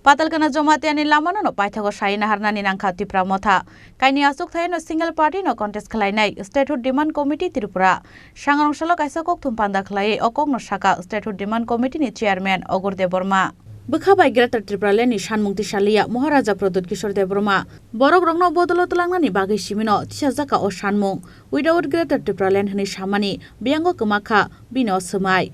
Patalkana Jomatiani Lamano no Paithago Shaina Harnani Nanka Tipra Motha Kaini Asuk Thaino single party no contest Kalainai Statehood Demand Committee Tripura Shangrong Shalok Isakok Tumpanda Klai Okok no Shaka Statehood Demand Committee ni Chairman Ogur Deborma Bukhabai Greta Tripraleni Shanmukti Shalia Maharaja Prodot Kishore Deborma Borok Rongno Bodolotolangani Bagi Shimino Tishazaka o Shanmung without Greta Tripralen Hani Shamani Biango Kumaka Bino Sumai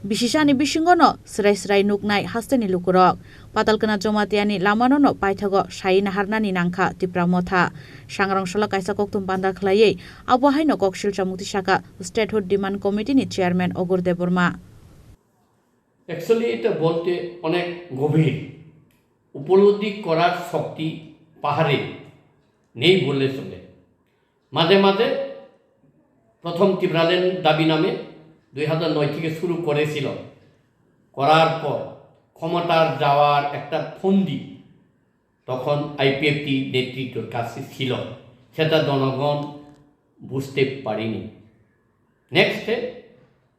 Bishishani Bishingono Srai Nuknai Hasteni Lukurok Patalkana Jomatiani Lamanono Paithago Shaina Harnani Nanka Tipra Motha Shangrong Shalok Isakok Tumpanda Klaye Abuhaino Kokshil Chamukti Shaka Statehood Demand Committee ni Chairman Ogur Deborma Actually, এটা বলতে অনেক গভীর উপলব্ধি করার শক্তি পাহাড়ে নেই বললে চলে মাঝে মাঝে প্রথম ত্রিপ্রালেন দাবি নামে 2009 থেকে শুরু করেছিল করার পর ক্ষমতার যাওয়ার একটা ফন্দি তখন আইপিএফটি নেতৃত্বের কাছে ছিল সেটা জনগণ বুঝতে পারেনি নেক্সটে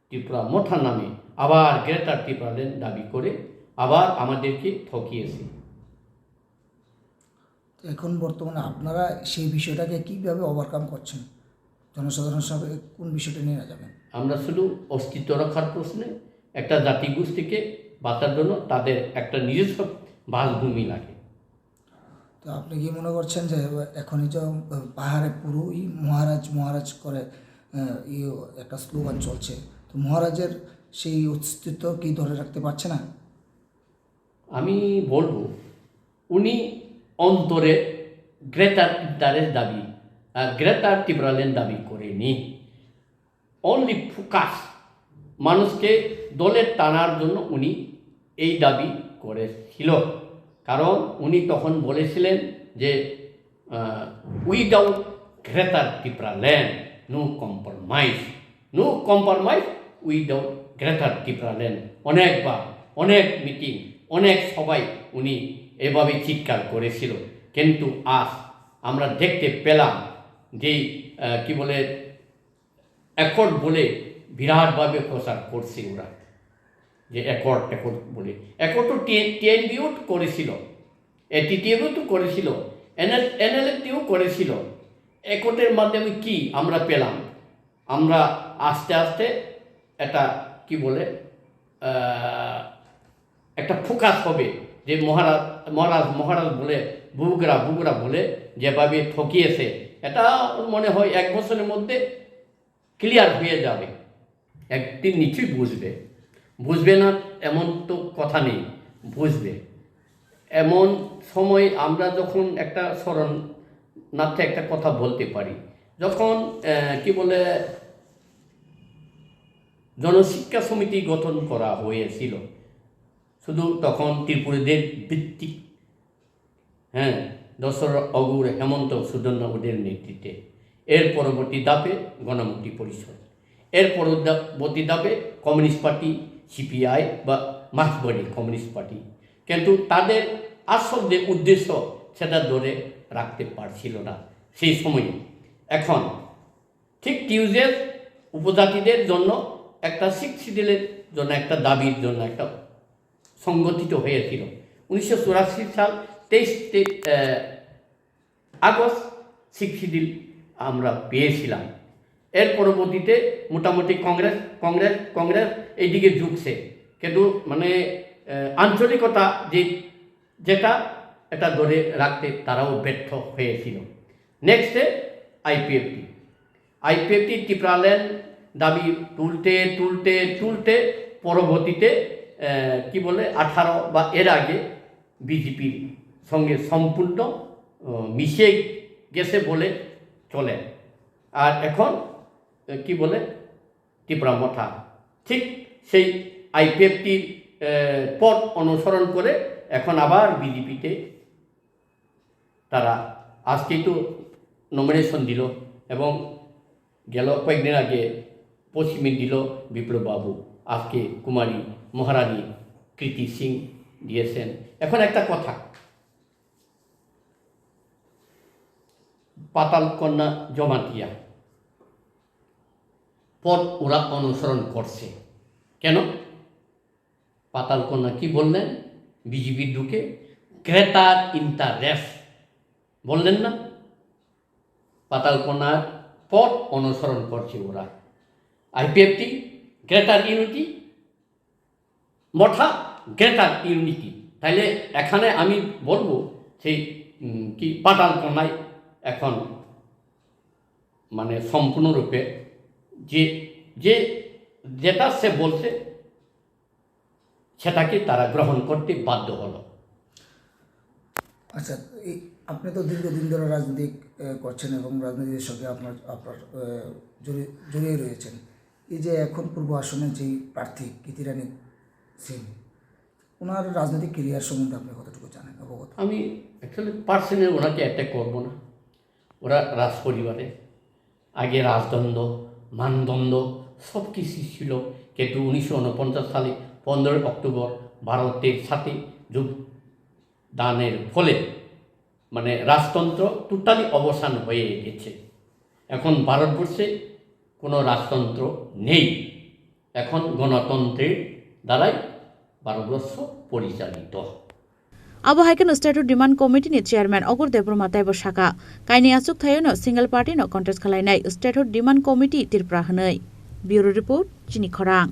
ত্রিপুরা মোথা নামে আবার গ্রেটার ত্রিপ্রালেন দাবি করে আবার আমাদেরকে ঠকিয়েছে এখন বর্তমানে আপনারা সেই বিষয়টাকে কিভাবে ওভারকাম করছেন জনসাধারণের সাথে কোন বিষয়টা নিয়ে যাবেন আমরা শুধু অস্তিত্ব রক্ষার প্রশ্নে একটা জাতিগোষ্ঠীকে বাঁচার জন্য তাদের একটা নিজস্ব বাসভূমি লাগে তো আপনি কি মনে করছেন যে এখন এই যে পাহাড়ে পুরোই মহারাজ করে একটা স্লোগান চলছে তো মহারাজের সেই অস্তিত্ব কি ধরে রাখতে পারছে না আমি বলবো উনি অন্তরে গ্রেটার ত্রিপ্রালেন দাবি করেনি অনলি ফোকাস মানুষকে দলে টানার জন্য উনি এই দাবি করেছিল কারণ উনি তখন বলেছিলেন যে without greater Tipraland no compromise without greater Tipraland অনেকবার অনেক মিটিং অনেক সবাই উনি এভাবে চিৎকার করেছিল কিন্তু আজ আমরা দেখতে পেলাম যে কি বলে অ্যাকর্ড বলে বিরাটভাবে প্রচার করছে ওরা যে অ্যাকর্ড বলে অ্যাকর্ড তো টিএনবিও করেছিল এটিটিএও তো করেছিল এনএলএফটিও করেছিল অ্যাকর্ডের মাধ্যমে কি আমরা পেলাম আমরা আস্তে আস্তে এটা কি বলে একটা ফোকাস হবে যে মহারাজ বলে বুবুরা বলে যেভাবে ঠকিয়েছে এটা মনে হয় এক বছরের মধ্যে ক্লিয়ার হয়ে যাবে একদিন নিশ্চয়ই বুঝবে না এমন তো কথা নেই বুঝবে এমন সময় আমরা যখন একটা স্মরণার্থে একটা কথা বলতে পারি যখন কি বলে জনশিক্ষা সমিতি গঠন করা হয়েছিল শুধু তখন ত্রিপুরীদের ভিত্তিক দশর অগুর হেমন্ত সুদর্ণ ওদের নেতৃত্বে এর পরবর্তী ধাপে গণমুক্তি পরিষদ এর পরবর্তী ধাপে কমিউনিস্ট পার্টি সিপিআই বা মার্ক্সবাদী কমিউনিস্ট পার্টি কিন্তু তাদের আসল যে উদ্দেশ্য সেটা ধরে রাখতে পারছিল না সেই সময়ে এখন ঠিক টিউজের উপজাতিদের জন্য একটা শিক্ষিতদের জন্য একটা দাবির জন্য একটা সংগঠিত হয়েছিল 1984 সাল 23 আগস্ট শিক্ষিত আমরা পেয়েছিলাম এর পরবর্তীতে মোটামুটি কংগ্রেস এইদিকে ঝুঁকছে কিন্তু মানে আঞ্চলিকতা যেটা এটা ধরে রাখতে তারাও ব্যর্থ হয়েছিল নেক্সটে আইপিএফটি ত্রিপ্রালেন দাবি তুলতে পরবর্তীতে কি বলে 18 বা এর আগে বিজেপির সঙ্গে সম্পূর্ণ মিশে গেছে বলে চলে আর এখন কি বলে ত্রিপুরা মোথা ঠিক সেই আইপিএফটির পথ অনুসরণ করে এখন আবার বিজেপিতে তারা আজকেই তো নমিনেশন দিল এবং গেল কয়েকদিন আগে পশ্চিমে দিল বিপ্লব বাবু আজকে কুমারী মহারানী কৃতি সিং দিয়েছেন এখন একটা কথা পাতালকন্যা জমাতিয়া পথ ওরা অনুসরণ করছে কেন পাতালকন্যা কি বললেন বিজেপির ঢুকে গ্রেটার ইন্টারেস্ট বললেন না, পাতালকোনার পথ অনুসরণ করছে ওরা। IPFT greater unity, Motha greater unity. তাইলে এখানে আমি বলবো সেই কি পাতালকোনায় এখন মানে সম্পূর্ণরূপে যেটা সে বলছে সেটাকে তারা গ্রহণ করতে বাধ্য হলো। আচ্ছা, এই আপনি তো দীর্ঘদিন ধরে রাজনীতি করছেন এবং রাজনীতির সঙ্গে আপনার জড়িয়ে রয়েছেন। এই যে এখন পূর্ব আসনে যেই প্রার্থী কীর্তিরানী সিং, ওনার রাজনৈতিক কেরিয়ার সম্বন্ধে আপনি কতটুকু জানেন, অবগত? আমি অ্যাকচুয়ালি পার্সোনালি ওনাকে অ্যাটাক করবো না। ওরা রাজ পরিবারে আগে রাজদণ্ড মানদণ্ড সব কিছু ছিল, কিন্তু 1949 সালে 15 অক্টোবর ভারতের সাথে যোগদানের ফলে মানে রাজতন্ত্র টোটালি অবসান হয়ে গেছে। এখন ভারতবর্ষে কোনো রাজতন্ত্র নেই, এখন গণতন্ত্রের দ্বারাই ভারতবর্ষ পরিচালিত। Abo haikan Statehood Demand Committee ni Chairman Ogur Debroma Taibo Shaka kaini asuk thayo no single party no contest khalai nai Statehood Demand Committee Tirpra hanai. Bureau Report Chini Khorang.